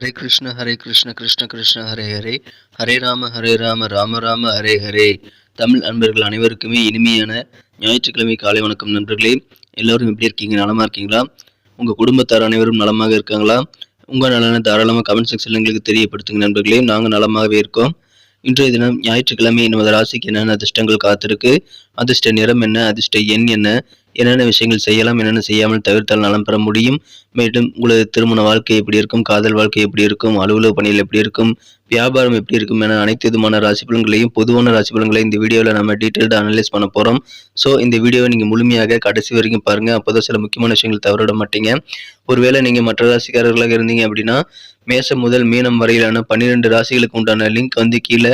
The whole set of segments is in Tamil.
ஹரே கிருஷ்ண கிருஷ்ண கிருஷ்ண ஹரே ஹரே, ஹரே ராம ராம ராம ஹரே ஹரே. தமிழ் அன்பர்கள் அனைவருக்குமே இனிமையான ஞாயிற்றுக்கிழமை காலை வணக்கம் நண்பர்களே. எல்லோரும் எப்படி இருக்கீங்க? நலமா இருக்கீங்களா? உங்கள் குடும்பத்தார் அனைவரும் நலமாக இருக்காங்களா? உங்கள் நலனை தாராளமாக கமெண்ட் செக்ஷனில் எங்களுக்கு தெரியப்படுத்துங்க நண்பர்களே. நாங்கள் நலமாகவே இருக்கோம். இன்றைய தினம் ஞாயிற்றுக்கிழமை நமது ராசிக்கு என்னென்ன அதிர்ஷ்டங்கள் காத்திருக்கு, அதிர்ஷ்ட நிறம் என்ன, அதிர்ஷ்ட எண் என்ன, என்னென்ன விஷயங்கள் செய்யலாம், என்னென்ன செய்யாமல் தவிர்த்தால் நலம் பெற முடியும், மேலும் உங்களது திருமண வாழ்க்கை எப்படி இருக்கும், காதல் வாழ்க்கை எப்படி இருக்கும், அலுவலக பணிகள் எப்படி இருக்கும், வியாபாரம் எப்படி இருக்கும் என அனைத்து விதமான ராசி பலன்களையும் பொதுவான ராசி பலன்களையும் இந்த வீடியோவில் நம்ம டீட்டெயில்டாக அனலைஸ் பண்ண போகிறோம். ஸோ இந்த வீடியோவை நீங்கள் முழுமையாக கடைசி வரைக்கும் பாருங்கள். அப்போதான் சில முக்கியமான விஷயங்கள் தவறிட மாட்டீங்க. ஒருவேளை நீங்கள் மற்ற ராசிக்காரர்களாக இருந்தீங்க அப்படின்னா மேசம் முதல் மீனம் வரையிலான 12 ராசிகளுக்கு உண்டான லிங்க் கீழே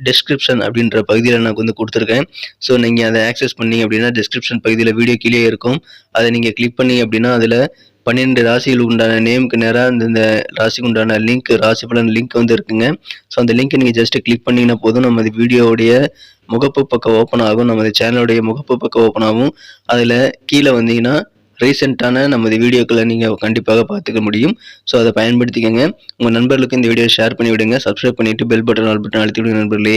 டிஸ்கிரிப்ஷன் அப்படின்ற பகுதியில் நான் கொடுத்துருக்கேன். ஸோ நீங்கள் அதை ஆக்சஸ் பண்ணீங்க அப்படின்னா டிஸ்கிரிப்ஷன் பகுதியில் வீடியோ கீழே இருக்கும். அதை நீங்கள் கிளிக் பண்ணீங்க அப்படின்னா அதில் 12 ராசிகளுக்கு உண்டான நேமுக்கு நேராக இந்த ராசிக்கு உண்டான லிங்க், ராசி பலன் லிங்க் இருக்குங்க. ஸோ அந்த லிங்க்கை நீங்கள் ஜஸ்ட் கிளிக் பண்ணிங்கன்னா போதும், நமது வீடியோவுடைய முகப்பு பக்கம் ஓப்பன் ஆகும், நமது சேனலுடைய முகப்பு பக்கம் ஓப்பன் ஆகும். அதில் கீழே வந்தீங்கன்னா ரீசெண்டான நமது வீடியோக்களை நீங்கள் கண்டிப்பாக பார்த்துக்க முடியும். ஸோ அதை பயன்படுத்திக்கங்க. உங்கள் நண்பர்களுக்கு இந்த வீடியோ ஷேர் பண்ணி விடுங்க. சப்ஸ்கிரைப் பண்ணிவிட்டு பெல் பட்டன் ஆல் பட்டன் அழுத்தி விடுங்க நண்பர்களே.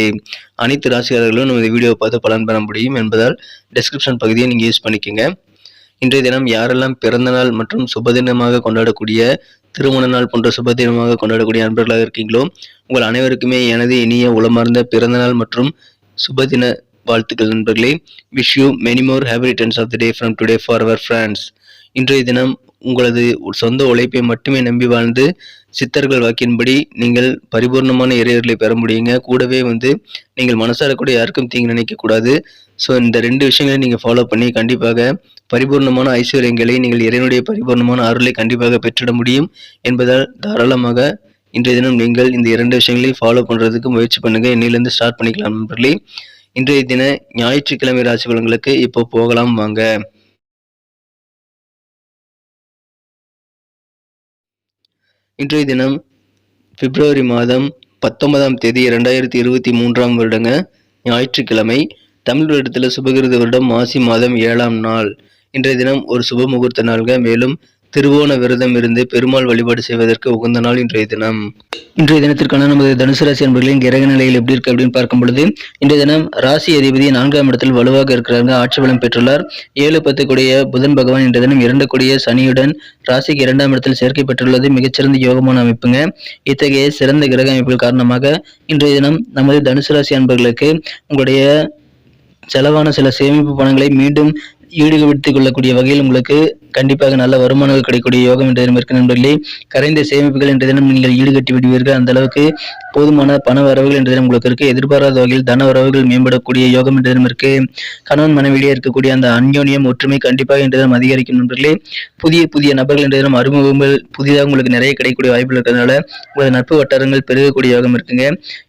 அனைத்து ராசியாளர்களும் நமது வீடியோவை பார்த்து பலன் பெற முடியும் என்பதால் டிஸ்கிரிப்ஷன் பகுதியை நீங்கள் யூஸ் பண்ணிக்கோங்க. இன்றைய தினம் யாரெல்லாம் பிறந்தநாள் மற்றும் சுபதினமாக கொண்டாடக்கூடிய, திருமண நாள் போன்ற சுபதினமாக கொண்டாடக்கூடிய நண்பர்களாக இருக்கீங்களோ உங்கள் அனைவருக்குமே எனது இனிய உளமார்ந்த பிறந்தநாள் மற்றும் சுபதின வாழ்த்துக்கள் நண்பர்களே. Wish you many more happy returns of the day from today for our friends. இன்றைய தினம் உங்களது சொந்த உழைப்பை மட்டுமே நம்பி வாழ்ந்து சித்தர்கள் வாக்கின்படி நீங்கள் பரிபூர்ணமான இறையர்களை பெற முடியுங்க. கூடவே நீங்கள் மனசார கூட யாருக்கும் தீங்கு நினைக்கக்கூடாது. ஸோ இந்த 2 விஷயங்களை நீங்கள் ஃபாலோ பண்ணி கண்டிப்பாக பரிபூர்ணமான ஐஸ்வர்யங்களை, நீங்கள் இறைவனுடைய பரிபூர்ணமான அருளை கண்டிப்பாக பெற்றிட முடியும் என்பதால் தாராளமாக இன்றைய தினம் நீங்கள் இந்த 2 விஷயங்களையும் ஃபாலோ பண்ணுறதுக்கு முயற்சி பண்ணுங்கள். இன்னிலிருந்து ஸ்டார்ட் பண்ணிக்கலாம் நண்பர்களே. இன்றைய தின ஞாயிற்றுக்கிழமை ராசி பலன்களுக்கு இப்போ போகலாம் வாங்க. இன்றைய தினம் பிப்ரவரி மாதம் 19ஆம் தேதி 2023ஆம் வருடங்க, ஞாயிற்றுக்கிழமை. தமிழ் வருடத்தில் சுபகிருத வருடம் மாசி மாதம் 7ஆம் நாள். இன்றைய தினம் ஒரு சுப முகூர்த்த நாள்க. மேலும் திருவோண விரதம் இருந்து பெருமாள் வழிபாடு செய்வதற்கு உகந்த நாள் இன்றைய தினம். இன்றைய தினத்திற்கான நமது தனுசு ராசி அன்பர்களின் கிரக நிலையில் எப்படி இருக்கு அப்படின்னு பார்க்கும் பொழுது, இன்றைய தினம் ராசி அதிபதி 4ஆம் இடத்தில் வலுவாக இருக்கிறாங்க, ஆட்சி பலம் பெற்றுள்ளார். 7-10 கூடிய புதன் பகவான் இன்றைய தினம் 2 கூடிய சனியுடன் ராசிக்கு 2ஆம் இடத்தில் சேர்க்கை பெற்றுள்ளது மிகச்சிறந்த யோகமான அமைப்புங்க. இத்தகைய சிறந்த கிரக அமைப்புகள் காரணமாக இன்றைய தினம் நமது தனுசு ராசி அன்பர்களுக்கு உங்களுடைய செலவான சில சேமிப்பு பணங்களை மீண்டும் ஈடுபடுத்திக் கொள்ளக்கூடிய வகையில் உங்களுக்கு கண்டிப்பாக நல்ல வருமானங்கள் கிடைக்கக்கூடிய யோகம் என்ற தினம் இருக்கு நண்பர்களே. கரைந்த சேமிப்புகள் என்ற தினம் நீங்கள் ஈடுகட்டி விடுவீர்கள். அந்த அளவுக்கு போதுமான பண வரவுகள் என்ற தினம் உங்களுக்கு இருக்கு. எதிர்பாராத வகையில் தன வரவுகள் மேம்படக்கூடிய யோகம் என்ற தினம் இருக்கு. கணவன் மனைவியிடையே இருக்கக்கூடிய அந்த அந்யோன்யம், ஒற்றுமை கண்டிப்பாக என்ற தினம் அதிகரிக்கும் நண்பர்களே. புதிய புதிய நபர்கள் என்ற தினம் அறிமுகங்கள் புதிதாக உங்களுக்கு நிறைய கிடைக்கக்கூடிய வாய்ப்புகள் இருக்கிறதுனால உங்களது நட்பு வட்டாரங்கள் பெருகக்கூடிய யோகம் இருக்குங்க.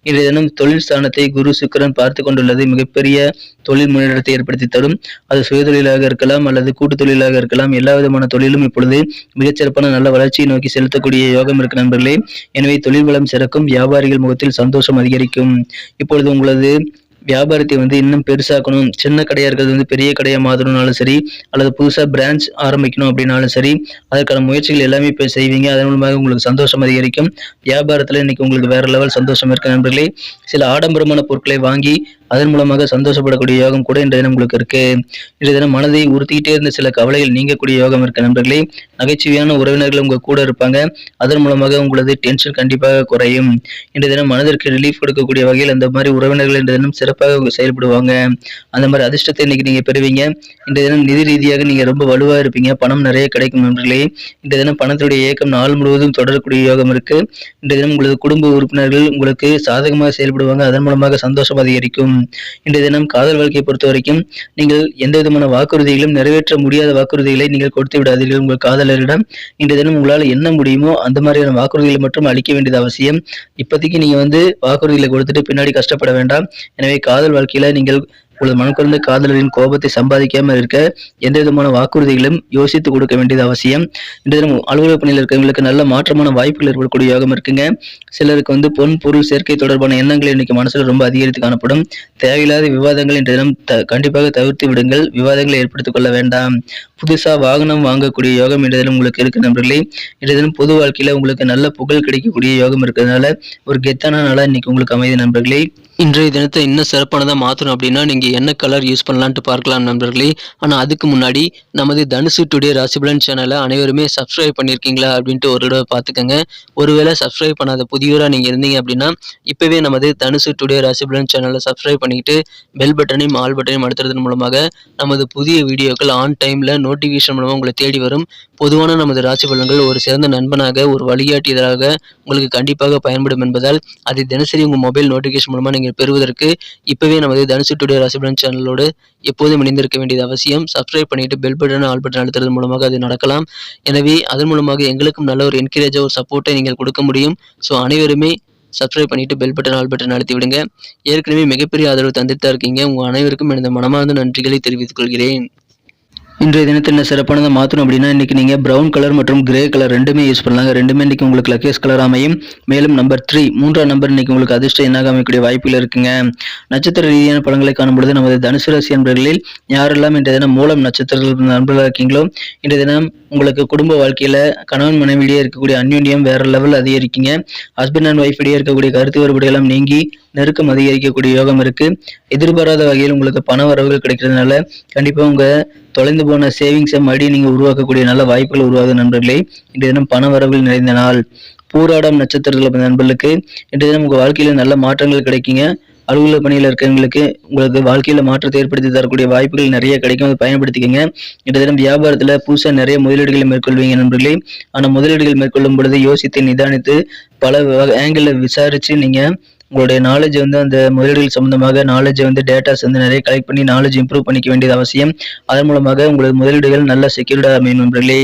இன்றைய தினம் தொழில் ஸ்தானத்தை குரு சுக்கிரன் பார்த்து கொண்டுள்ளது மிகப்பெரிய தொழில் முன்னேற்றத்தை ஏற்படுத்தி தரும். அது சுயதொழிலாக இருக்கலாம் அல்லது கூட்டு தொழிலாக இருக்கலாம். எல்லா விதமான தொழிலும் இப்பொழுது மிகச்சிறப்பான நல்ல வளர்ச்சியை நோக்கி செலுத்தக்கூடிய யோகம் இருக்கு நண்பர்களே. எனவே தொழில் வளம் சிறக்கும், வியாபாரிகள் முகத்தில் சந்தோஷம் அதிகரிக்கும். இப்பொழுது உங்களது வியாபாரத்தை இன்னும் பெருசாக்கணும், சின்ன கடையா இருக்கிறது பெரிய கடையா மாற்றணும்னாலும் சரி, அல்லது புதுசா பிரான்ச் ஆரம்பிக்கணும் அப்படின்னாலும் சரி, அதற்கான முயற்சிகள் எல்லாமே இப்போ செய்வீங்க. அதன் மூலமாக உங்களுக்கு சந்தோஷம் அதிகரிக்கும். வியாபாரத்தில் இன்னைக்கு உங்களுக்கு வேற லெவல் சந்தோஷம் இருக்கு நண்பர்களே. சில ஆடம்பரமான பொருட்களை வாங்கி அதன் மூலமாக சந்தோஷப்படக்கூடிய யோகம் கூட இன்றைய தினம் உங்களுக்கு இருக்கு. இன்றைய தினம் மனதை உறுத்திக்கிட்டே இருந்த சில கவலைகள் நீங்கக்கூடிய யோகம் இருக்கு நண்பர்களே. நகைச்சுவையான உறவினர்கள் உங்க கூட இருப்பாங்க. அதன் மூலமாக உங்களது டென்ஷன் கண்டிப்பாக குறையும். இன்றைய தினம் மனதிற்கு ரிலீஃப் கொடுக்கக்கூடிய வகையில் அந்த மாதிரி உறவினர்கள் இன்றைய தினம் சிறப்பாக செயல்படுவாங்க. அந்த மாதிரி அதிர்ஷ்டத்தை இன்னைக்கு நீங்க பெறுவீங்க. இன்றைய தினம் நிதி ரீதியாக நீங்க ரொம்ப வலுவா இருப்பீங்க. பணம் நிறைய கிடைக்கும் நண்பர்களே. இன்றைய தினம் பணத்துடைய இயக்கம் நாள் முழுவதும் தொடரக்கூடிய யோகம் இருக்கு. இன்றைய தினம் உங்களது குடும்ப உறுப்பினர்கள் உங்களுக்கு சாதகமாக செயல்படுவாங்க. அதன் மூலமாக சந்தோஷம் அதிகரிக்கும். இன்றைய தினம் காதல் வாழ்க்கையை பொறுத்த வரைக்கும் நீங்கள் எந்த விதமான வாக்குறுதிகளும், நிறைவேற்ற முடியாத வாக்குறுதிகளை நீங்கள் கொடுத்து விடாதீர்கள் உங்கள் காதலரிடம். இன்றைய தினம் உங்களால் என்ன முடியுமோ அந்த மாதிரியான வாக்குறுதிகளை மட்டும் அளிக்க வேண்டியது அவசியம். இப்போதைக்கு நீங்க வாக்குறுதிகளை கொடுத்துட்டு பின்னாடி கஷ்டப்பட வேண்டாம். எனவே காதல் வாழ்க்கையில நீங்கள் உங்களது மனக்குறந்த காதலரின் கோபத்தை சம்பாதிக்காமல் இருக்க எந்த விதமான வாக்குறுதிகளும் யோசித்து கொடுக்க வேண்டியது அவசியம். இன்றைய தினம் அலுவலக பணியில் இருக்கிறவங்களுக்கு நல்ல மாற்றமான வாய்ப்புகள் ஏற்படக்கூடிய யோகம் இருக்குங்க. சிலருக்கு பொன் பொருள் சேர்க்கை தொடர்பான எண்ணங்கள் இன்னைக்கு மனசுல ரொம்ப அதிகரித்து காணப்படும். தேவையில்லாத விவாதங்கள் இன்றைய தினம் கண்டிப்பாக தவிர்த்து விடுங்கள். விவாதங்களை ஏற்படுத்திக் கொள்ள வேண்டாம். புதுசா வாகனம் வாங்கக்கூடிய யோகம் இன்றைய தினம் உங்களுக்கு இருக்கு நண்பர்களே. இன்றைய தினம் பொது வாழ்க்கையில உங்களுக்கு நல்ல புகழ் கிடைக்கக்கூடிய யோகம் இருக்கிறதுனால ஒரு கெத்தான நாளா இன்னைக்கு உங்களுக்கு அமைதி நண்பர்களே. இன்றைய தினத்தை இன்னும் சிறப்பானதா மாற்றணும் அப்படின்னா நீங்க என்ன கலர் யூஸ் பண்ணலான்ட்டு பார்க்கலாம் நண்பர்களே. ஆனா அதுக்கு முன்னாடி நமது தனுசு டுடே ராசிபலன் சேனலை அனைவருமே சப்ஸ்கிரைப் பண்ணியிருக்கீங்களா அப்படின்ட்டு ஒரு தடவை பார்த்துக்கோங்க. ஒருவேளை சப்ஸ்கிரைப் பண்ணாத புதியவராக நீங்க இருந்தீங்க அப்படின்னா இப்பவே நமது தனுசு டுடே ராசிபலன் சேனலை சப்ஸ்கிரைப் பண்ணிக்கிட்டு பெல் பட்டனையும் ஆல் பட்டனையும் அழுத்துறதன் மூலமாக நமது புதிய வீடியோக்கள் ஆன் டைம்ல நோட்டிஃபிகேஷன் மூலமாக உங்களை தேடி வரும். பொதுவான நமது ராசி பலன்கள் ஒரு சிறந்த நண்பனாக ஒரு வழிகாட்டியதாக உங்களுக்கு கண்டிப்பாக பயன்படும் என்பதால் அதை தினசரி உங்கள் மொபைல் நோட்டிஃபிகேஷன் மூலமாக நீங்கள் பெறுவதற்கு இப்பவே நமது தனுசு டுடே ராசிபலன் சேனலோடு எப்போதும் இணைந்திருக்க வேண்டியது அவசியம். சப்ஸ்கிரைப் பண்ணிட்டு பெல் பட்டன் ஆல் பட்டன் அழுத்துறது மூலமாக அது நடக்கலாம். எனவே அதன் மூலமாக எங்களுக்கும் நல்ல ஒரு என்கரேஜாக ஒரு சப்போர்ட்டை நீங்கள் கொடுக்க முடியும். ஸோ அனைவருமே சப்ஸ்கிரைப் பண்ணிட்டு பெல் பட்டன் ஆல் பட்டன் அழுத்தி விடுங்க. ஏற்கனவே மிகப்பெரிய ஆதரவு தந்துட்டு தான் இருக்கீங்க. உங்கள் அனைவருக்கும் எனது மனமார்ந்த நன்றிகளை தெரிவித்துக் கொள்கிறேன். இன்றைய தினத்தில் என்ன சிறப்பானதை மாற்றணும் அப்படின்னா இன்றைக்கி நீங்கள் ப்ரௌன் கலர் மற்றும் கிரே கலர் ரெண்டுமே யூஸ் பண்ணலாங்க. ரெண்டுமே இன்றைக்கி உங்களுக்கு லக்கேஸ் கலர் அமையும். மேலும் நம்பர் 3 மூன்றாம் நம்பர் இன்றைக்கி உங்களுக்கு அதிர்ஷ்ட எண்ணாக அமைக்கக்கூடிய வாய்ப்புகள் இருக்குங்க. நட்சத்திர ரீதியான பலன்களை காணும்பொழுது நமது தனுசு ராசி நண்பர்களில் யாரெல்லாம் இன்றைய தினம் மூலம் நட்சத்திரங்கள் நண்பர்களாக இருக்கீங்களோ இன்றைய தினம் உங்களுக்கு குடும்ப வாழ்க்கையில் கணவன் மனைவியிடையே இருக்கக்கூடிய அந்யோன்யம் வேற லெவல் அதிகரிக்குங்க. ஹஸ்பண்ட் அண்ட் ஒய்ஃப் இடையே இருக்கக்கூடிய கருத்து வேறுபாடுகளும் நீங்கி நெருக்கம் அதிகரிக்கக்கூடிய யோகம் இருக்கு. எதிர்பாராத வகையில் உங்களுக்கு பண வரவுகள் கிடைக்கிறதுனால கண்டிப்பாக உங்கள் தொலைந்து போன சேவிங்ஸை மறுபடியும் நீங்கள் உருவாக்கக்கூடிய நல்ல வாய்ப்புகள் உருவாகுது நண்பர்களே. இன்றைய தினம் பண வரவுகள் நிறைந்த நாள். பூராடம் நட்சத்திரத்தில் நண்பர்களுக்கு இன்றைய தினம் உங்கள் வாழ்க்கையில் நல்ல மாற்றங்கள் கிடைக்குங்க. அலுவலக பணியில் இருக்கிறவங்களுக்கு உங்களுக்கு வாழ்க்கையில மாற்றத்தை ஏற்படுத்தி தரக்கூடிய வாய்ப்புகள் நிறைய கிடைக்கும். அதை பயன்படுத்திக்கங்க. இன்றைய தினம் வியாபாரத்தில் புதுசாக நிறைய முதலீடுகளை மேற்கொள்வீங்க நண்பர்களே. ஆனால் முதலீடுகள் மேற்கொள்ளும் பொழுது யோசித்து நிதானித்து பல ஆங்கிளில் விசாரித்து நீங்கள் உங்களுடைய நாலேஜ் அந்த முதலீடுகள் சம்பந்தமாக நாலேஜ் டேட்டாஸ் நிறைய கலெக்ட் பண்ணி நாலேஜ் இம்ப்ரூவ் பண்ணிக்க வேண்டியது அவசியம். அதன் மூலமாக உங்களது முதலீடுகள் நல்ல செக்யூர்டாக அமையும் நண்பர்களே.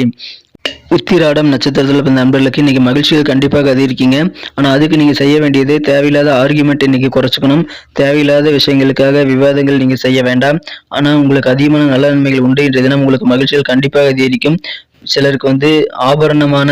உத்திராடம் நட்சத்திரத்தில் பிறந்த நண்பர்களுக்கு இன்னைக்கு மகிழ்ச்சிகள் கண்டிப்பாக அதிகரிக்கீங்க. ஆனால் அதுக்கு நீங்கள் செய்ய வேண்டியது தேவையில்லாத ஆர்குமெண்ட் இன்னைக்கு குறைச்சிக்கணும். தேவையில்லாத விஷயங்களுக்காக விவாதங்கள் நீங்கள் செய்ய வேண்டாம். ஆனால் உங்களுக்கு அதிகமான நல்ல நன்மைகள் உண்டு. இன்றைய தினம் உங்களுக்கு மகிழ்ச்சிகள் கண்டிப்பாக அதிகரிக்கும். சிலருக்கு ஆபரணமான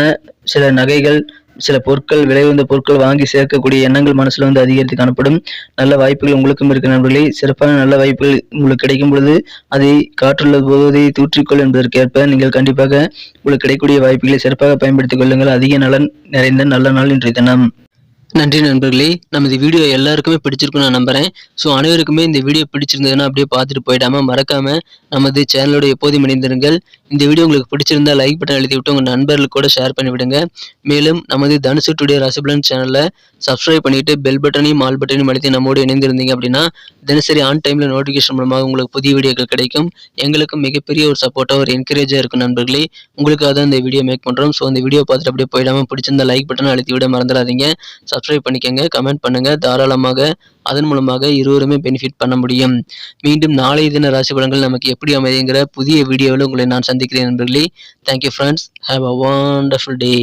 சில நகைகள் சில பொருட்கள் விலை உயர்ந்த பொருட்கள் வாங்கி சேர்க்கக்கூடிய எண்ணங்கள் மனசுல அதிகரித்து காணப்படும். நல்ல வாய்ப்புகள் உங்களுக்கும் இருக்கு நண்பர்களே. சிறப்பான நல்ல வாய்ப்புகள் உங்களுக்கு கிடைக்கும் பொழுது அதை காற்றுள்ள போதை தூற்றிக்கொள் என்பதற்கேற்ப நீங்கள் கண்டிப்பாக உங்களுக்கு கிடைக்கக்கூடிய வாய்ப்புகளை சிறப்பாக பயன்படுத்திக் கொள்ளுங்கள். அதிக நலன் நிறைந்த நல்ல நாள் இன்றைய தினம். நன்றி நண்பர்களே. நமது வீடியோ எல்லாருக்குமே பிடிச்சிருக்கும் நான் நம்புறேன். ஸோ அனைவருக்குமே இந்த வீடியோ பிடிச்சிருந்ததுன்னா அப்படியே பார்த்துட்டு போயிடாம மறக்காம நமது சேனலோட எப்போதும் இணைந்திருங்கள். இந்த வீடியோ உங்களுக்கு பிடிச்சிருந்தா லைக் பட்டன் எழுதி விட்டு உங்கள் நண்பர்களுக்கு கூட ஷேர் பண்ணி விடுங்க. மேலும் நமது தனுசு டுடே ராசிபலன் சேனலை சப்ஸ்கிரைப் பண்ணிட்டு பெல் பட்டனையும் ஆல் பட்டனையும் அழுத்தி நம்மோடு இணைந்திருந்தீங்க அப்படின்னா தினசரி ஆன் டைம்ல நோட்டிஃபிகேஷன் மூலமாக உங்களுக்கு புதிய வீடியோக்கள் கிடைக்கும். எங்களுக்கும் மிகப்பெரிய ஒரு சப்போர்ட்டாக ஒரு என்கரேஜாக இருக்கும் நண்பர்களே. உங்களுக்காக தான் இந்த வீடியோ மேக் பண்ணுறோம். ஸோ இந்த வீடியோ பார்த்துட்டு அப்படியே போயிடாம பிடிச்சிருந்தா லைக் பட்டனை அழுத்தி விட மறந்துடாதீங்க. சப்ஸ்கிரைப் பண்ணிக்கங்க, கமெண்ட் பண்ணுங்க. தாராளமாக அதன் மூலமாக இருவருமே பெனிஃபிட் பண்ண முடியும். மீண்டும் நாளைய தின ராசி பலன்கள் நமக்கு எப்படி அமைதிங்கிற புதிய வீடியோவில் உங்களை நான் சந்திக்கிறேன் நண்பர்களே. Thank you friends. Have a wonderful day.